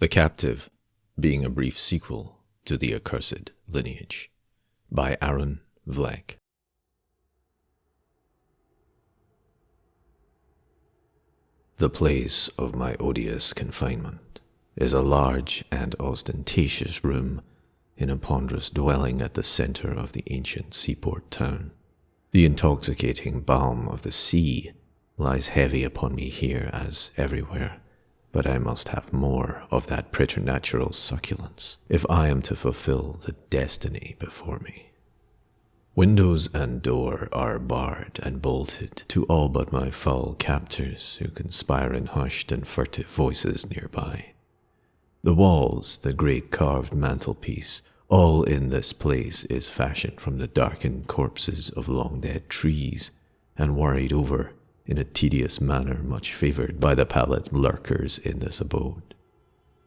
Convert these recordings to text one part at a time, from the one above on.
The Captive, being a brief sequel to the Accursed Lineage, by Aaron Vlek. The place of my odious confinement is a large and ostentatious room in a ponderous dwelling at the center of the ancient seaport town. The intoxicating balm of the sea lies heavy upon me here as everywhere, but I must have more of that preternatural succulence if I am to fulfill the destiny before me. Windows and door are barred and bolted to all but my foul captors who conspire in hushed and furtive voices nearby. The walls, the great carved mantelpiece, all in this place is fashioned from the darkened corpses of long-dead trees and worried over in a tedious manner much favored by the pallid lurkers in this abode.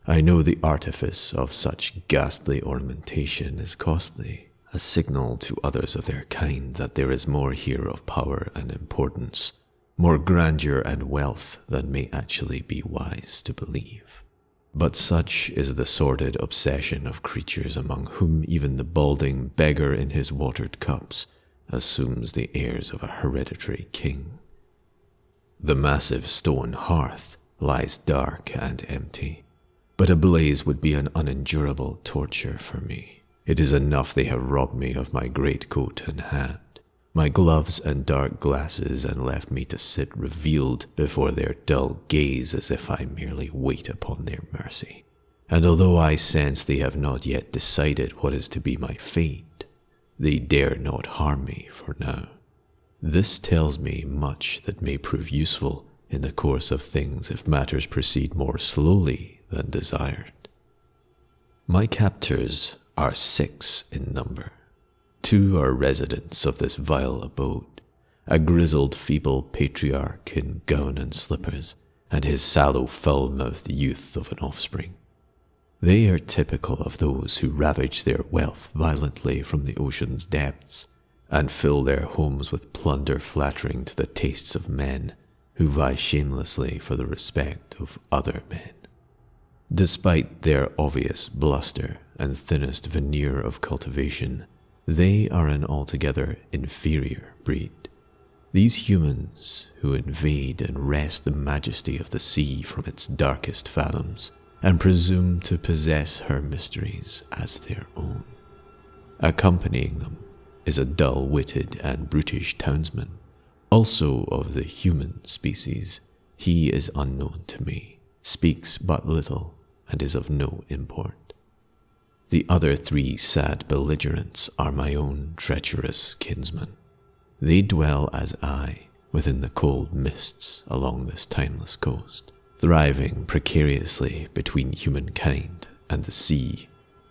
I know the artifice of such ghastly ornamentation is costly, a signal to others of their kind that there is more here of power and importance, more grandeur and wealth than may actually be wise to believe. But such is the sordid obsession of creatures among whom even the balding beggar in his watered cups assumes the airs of a hereditary king. The massive stone hearth lies dark and empty, but a blaze would be an unendurable torture for me. It is enough they have robbed me of my greatcoat and hat, my gloves and dark glasses, and left me to sit revealed before their dull gaze as if I merely wait upon their mercy. And although I sense they have not yet decided what is to be my fate, they dare not harm me for now. This tells me much that may prove useful in the course of things if matters proceed more slowly than desired. My captors are 6 in number. 2 are residents of this vile abode, a grizzled feeble patriarch in gown and slippers, and his sallow foul-mouthed youth of an offspring. They are typical of those who ravage their wealth violently from the ocean's depths, and fill their homes with plunder flattering to the tastes of men who vie shamelessly for the respect of other men. Despite their obvious bluster and thinnest veneer of cultivation, they are an altogether inferior breed. These humans who invade and wrest the majesty of the sea from its darkest fathoms and presume to possess her mysteries as their own. Accompanying them is a dull-witted and brutish townsman, also of the human species. He is unknown to me, speaks but little, and is of no import. The other 3 sad belligerents are my own treacherous kinsmen. They dwell as I, within the cold mists along this timeless coast, thriving precariously between humankind and the sea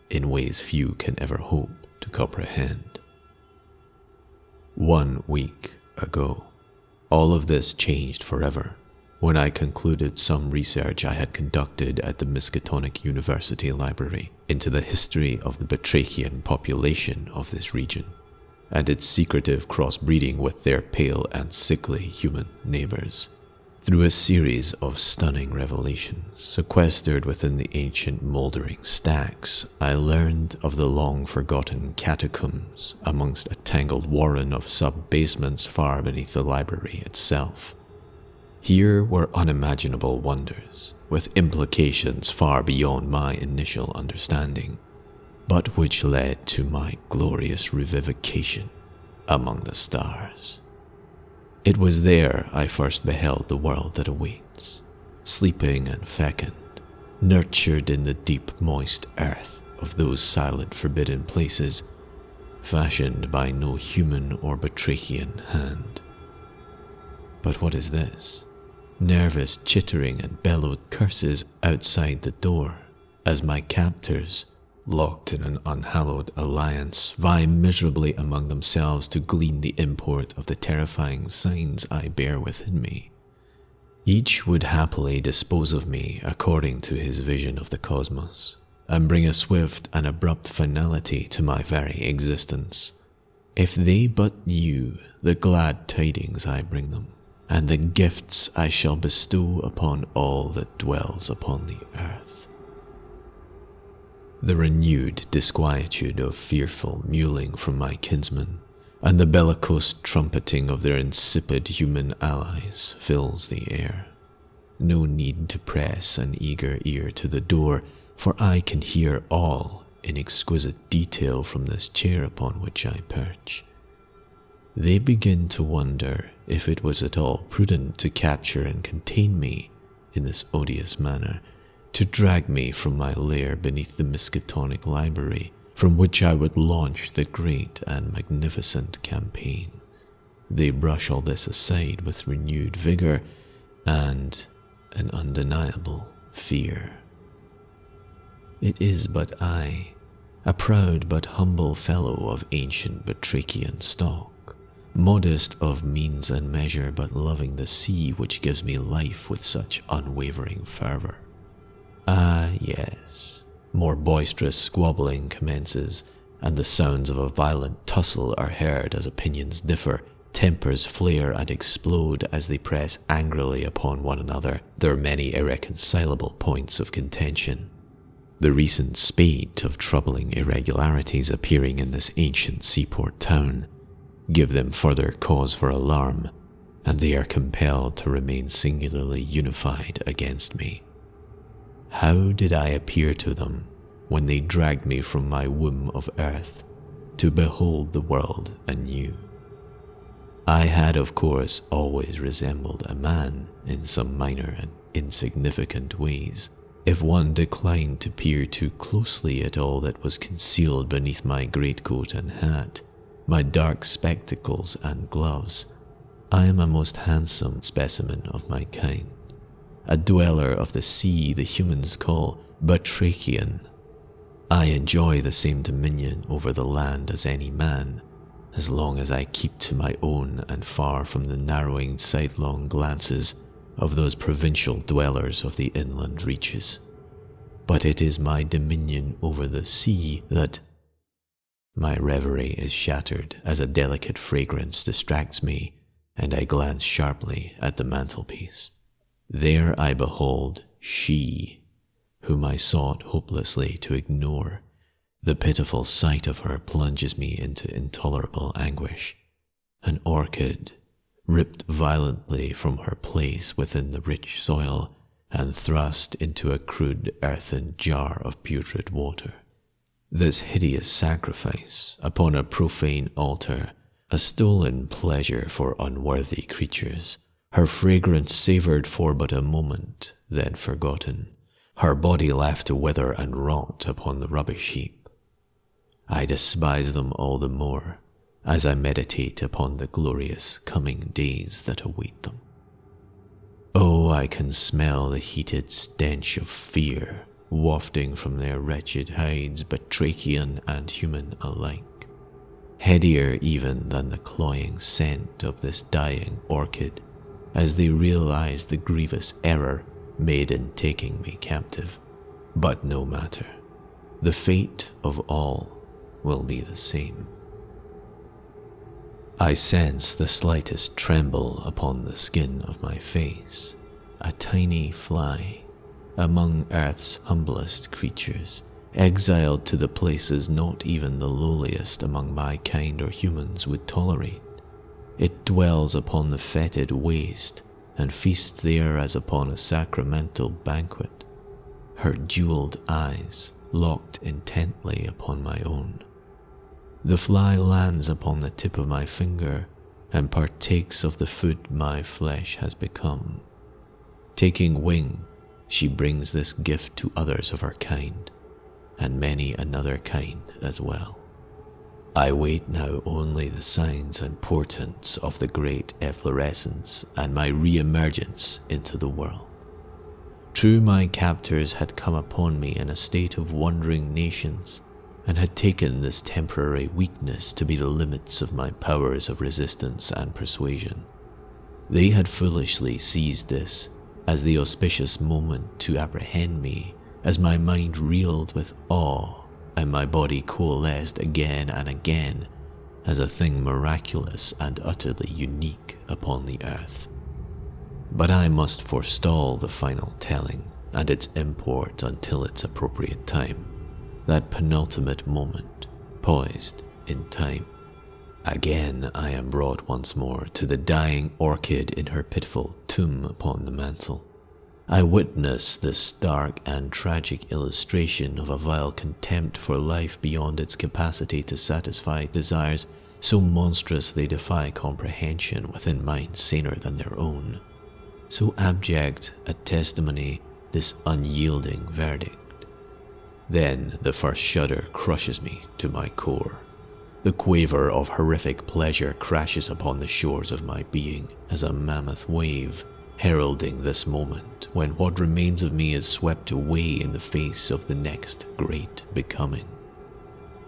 in ways few can ever hope to comprehend. 1 week ago, all of this changed forever when I concluded some research I had conducted at the Miskatonic University Library into the history of the batrachian population of this region, and its secretive crossbreeding with their pale and sickly human neighbors. Through a series of stunning revelations sequestered within the ancient mouldering stacks, I learned of the long-forgotten catacombs amongst a tangled warren of sub-basements far beneath the library itself. Here were unimaginable wonders, with implications far beyond my initial understanding, but which led to my glorious revivification among the stars. It was there I first beheld the world that awaits, sleeping and fecund, nurtured in the deep moist earth of those silent forbidden places, fashioned by no human or batrachian hand. But what is this? Nervous chittering and bellowed curses outside the door, as my captors, locked in an unhallowed alliance, vie miserably among themselves to glean the import of the terrifying signs I bear within me. Each would happily dispose of me according to his vision of the cosmos, and bring a swift and abrupt finality to my very existence. If they but knew the glad tidings I bring them, and the gifts I shall bestow upon all that dwells upon the earth. The renewed disquietude of fearful mewling from my kinsmen, and the bellicose trumpeting of their insipid human allies fills the air. No need to press an eager ear to the door, for I can hear all in exquisite detail from this chair upon which I perch. They begin to wonder if it was at all prudent to capture and contain me in this odious manner, to drag me from my lair beneath the Miskatonic library, from which I would launch the great and magnificent campaign. They brush all this aside with renewed vigor and an undeniable fear. It is but I, a proud but humble fellow of ancient Batrachian stock, modest of means and measure, but loving the sea which gives me life with such unwavering fervour. Ah, yes, more boisterous squabbling commences, and the sounds of a violent tussle are heard as opinions differ, tempers flare and explode as they press angrily upon one another their many irreconcilable points of contention. The recent spate of troubling irregularities appearing in this ancient seaport town give them further cause for alarm, and they are compelled to remain singularly unified against me. How did I appear to them when they dragged me from my womb of earth to behold the world anew? I had, of course, always resembled a man in some minor and insignificant ways, if one declined to peer too closely at all that was concealed beneath my greatcoat and hat, my dark spectacles and gloves. I am a most handsome specimen of my kind, a dweller of the sea the humans call Batrachian. I enjoy the same dominion over the land as any man, as long as I keep to my own and far from the narrowing sidelong glances of those provincial dwellers of the inland reaches. But it is my dominion over the sea that my reverie is shattered as a delicate fragrance distracts me, and I glance sharply at the mantelpiece. There I behold she, whom I sought hopelessly to ignore. The pitiful sight of her plunges me into intolerable anguish. An orchid, ripped violently from her place within the rich soil and thrust into a crude earthen jar of putrid water. This hideous sacrifice upon a profane altar, a stolen pleasure for unworthy creatures, her fragrance savoured for but a moment, then forgotten, her body left to wither and rot upon the rubbish heap. I despise them all the more, as I meditate upon the glorious coming days that await them. Oh, I can smell the heated stench of fear wafting from their wretched hides, Batrachian and human alike, headier even than the cloying scent of this dying orchid, as they realize the grievous error made in taking me captive. But no matter, the fate of all will be the same. I sense the slightest tremble upon the skin of my face, a tiny fly among earth's humblest creatures, exiled to the places not even the lowliest among my kind or humans would tolerate. It dwells upon the fetid waste, and feasts there as upon a sacramental banquet, her jeweled eyes locked intently upon my own. The fly lands upon the tip of my finger, and partakes of the food my flesh has become. Taking wing, she brings this gift to others of her kind, and many another kind as well. I wait now only the signs and portents of the great efflorescence and my re-emergence into the world. True, my captors had come upon me in a state of wandering nations, and had taken this temporary weakness to be the limits of my powers of resistance and persuasion. They had foolishly seized this as the auspicious moment to apprehend me, as my mind reeled with awe and my body coalesced again and again as a thing miraculous and utterly unique upon the earth. But I must forestall the final telling and its import until its appropriate time. that penultimate moment, poised in time. Again I am brought once more to the dying orchid in her pitiful tomb upon the mantel. I witness this dark and tragic illustration of a vile contempt for life beyond its capacity to satisfy desires so monstrous they defy comprehension within minds saner than their own. So abject a testimony, this unyielding verdict. Then the first shudder crushes me to my core. The quaver of horrific pleasure crashes upon the shores of my being as a mammoth wave, heralding this moment when what remains of me is swept away in the face of the next great becoming.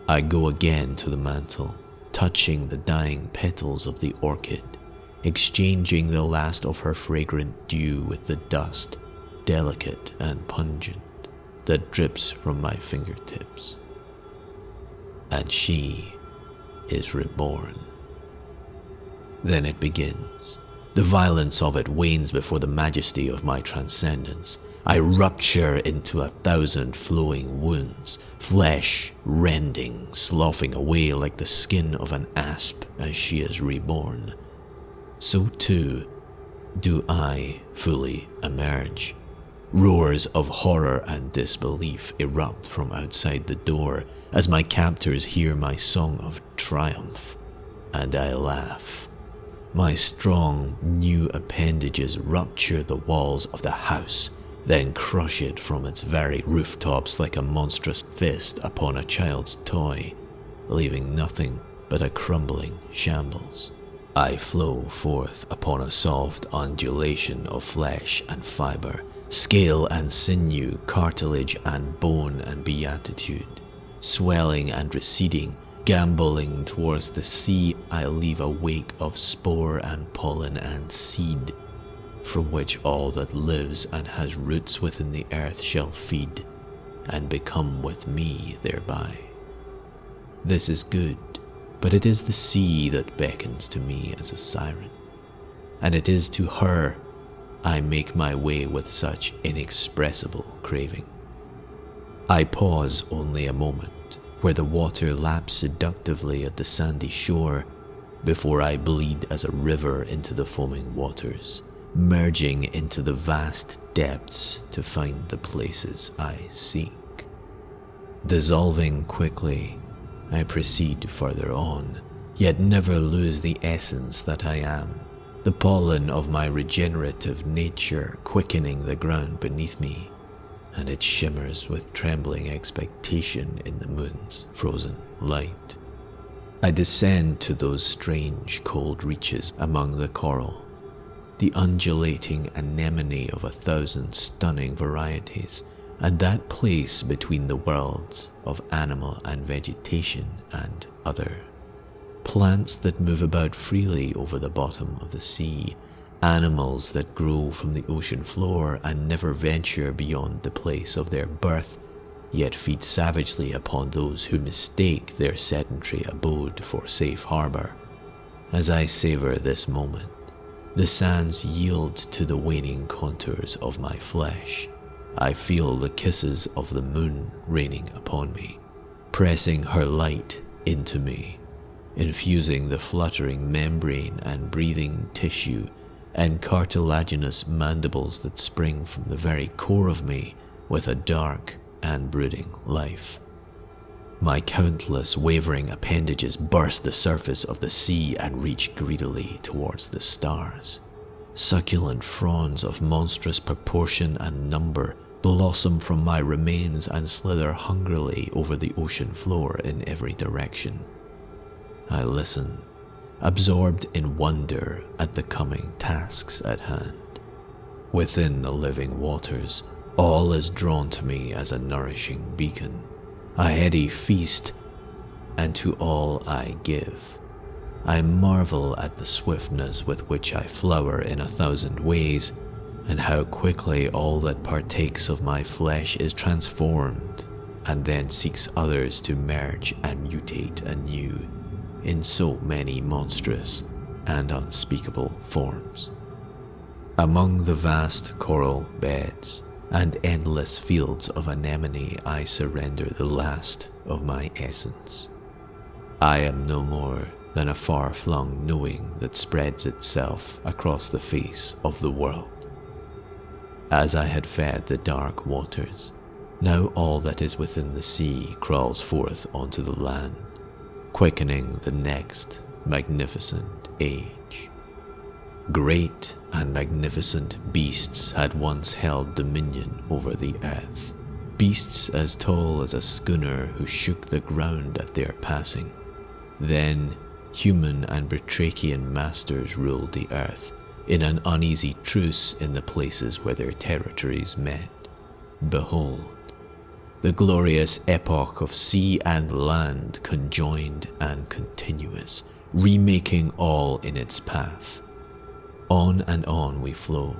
I go again to the mantel, touching the dying petals of the orchid, exchanging the last of her fragrant dew with the dust, delicate and pungent, that drips from my fingertips. And she is reborn. Then it begins. The violence of it wanes before the majesty of my transcendence. I rupture into 1,000 flowing wounds, flesh rending, sloughing away like the skin of an asp as she is reborn. So too do I fully emerge. Roars of horror and disbelief erupt from outside the door as my captors hear my song of triumph, and I laugh. My strong new appendages rupture the walls of the house, then crush it from its very rooftops like a monstrous fist upon a child's toy, leaving nothing but a crumbling shambles. I flow forth upon a soft undulation of flesh and fibre, scale and sinew, cartilage and bone and beatitude. Swelling and receding, gambolling towards the sea, I leave a wake of spore and pollen and seed, from which all that lives and has roots within the earth shall feed, and become with me thereby. This is good, but it is the sea that beckons to me as a siren, and it is to her I make my way with such inexpressible craving. I pause only a moment, where the water laps seductively at the sandy shore, before I bleed as a river into the foaming waters, merging into the vast depths to find the places I seek. Dissolving quickly, I proceed further on, yet never lose the essence that I am, the pollen of my regenerative nature quickening the ground beneath me, and it shimmers with trembling expectation in the moon's frozen light. I descend to those strange cold reaches among the coral, the undulating anemone of 1,000 stunning varieties, and that place between the worlds of animal and vegetation and other. Plants that move about freely over the bottom of the sea, animals that grow from the ocean floor and never venture beyond the place of their birth, yet feed savagely upon those who mistake their sedentary abode for safe harbor. As I savor this moment, the sands yield to the waning contours of my flesh. I feel the kisses of the moon raining upon me, pressing her light into me, infusing the fluttering membrane and breathing tissue and cartilaginous mandibles that spring from the very core of me with a dark and brooding life. My countless wavering appendages burst the surface of the sea and reach greedily towards the stars. Succulent fronds of monstrous proportion and number blossom from my remains and slither hungrily over the ocean floor in every direction. I listen, absorbed in wonder at the coming tasks at hand. Within the living waters, all is drawn to me as a nourishing beacon, a heady feast, and to all I give. I marvel at the swiftness with which I flower in 1,000 ways, and how quickly all that partakes of my flesh is transformed, and then seeks others to merge and mutate anew in so many monstrous and unspeakable forms. Among the vast coral beds, and endless fields of anemone I surrender the last of my essence. I am no more than a far-flung knowing that spreads itself across the face of the world. As I had fed the dark waters, now all that is within the sea crawls forth onto the land, quickening the next magnificent age. Great and magnificent beasts had once held dominion over the earth, beasts as tall as a schooner who shook the ground at their passing. Then human and batrachian masters ruled the earth in an uneasy truce in the places where their territories met. Behold, the glorious epoch of sea and land conjoined and continuous, remaking all in its path. On and on we flow,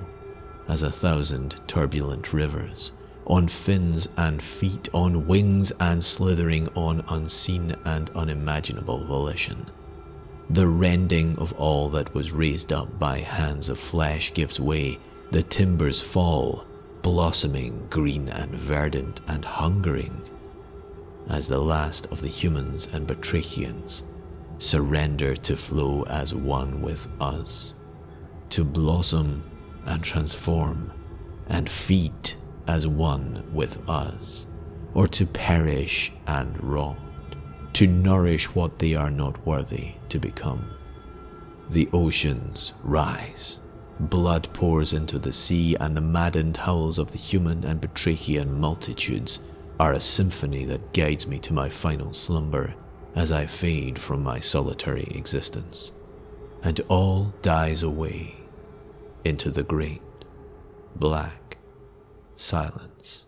as 1,000 turbulent rivers, on fins and feet, on wings and slithering on unseen and unimaginable volition. The rending of all that was raised up by hands of flesh gives way, the timbers fall, blossoming, green and verdant and hungering, as the last of the humans and batrachians surrender to flow as one with us, to blossom and transform and feed as one with us, or to perish and rot, to nourish what they are not worthy to become. The oceans rise, blood pours into the sea, and the maddened howls of the human and batrachian multitudes are a symphony that guides me to my final slumber as I fade from my solitary existence, and all dies away into the great black silence.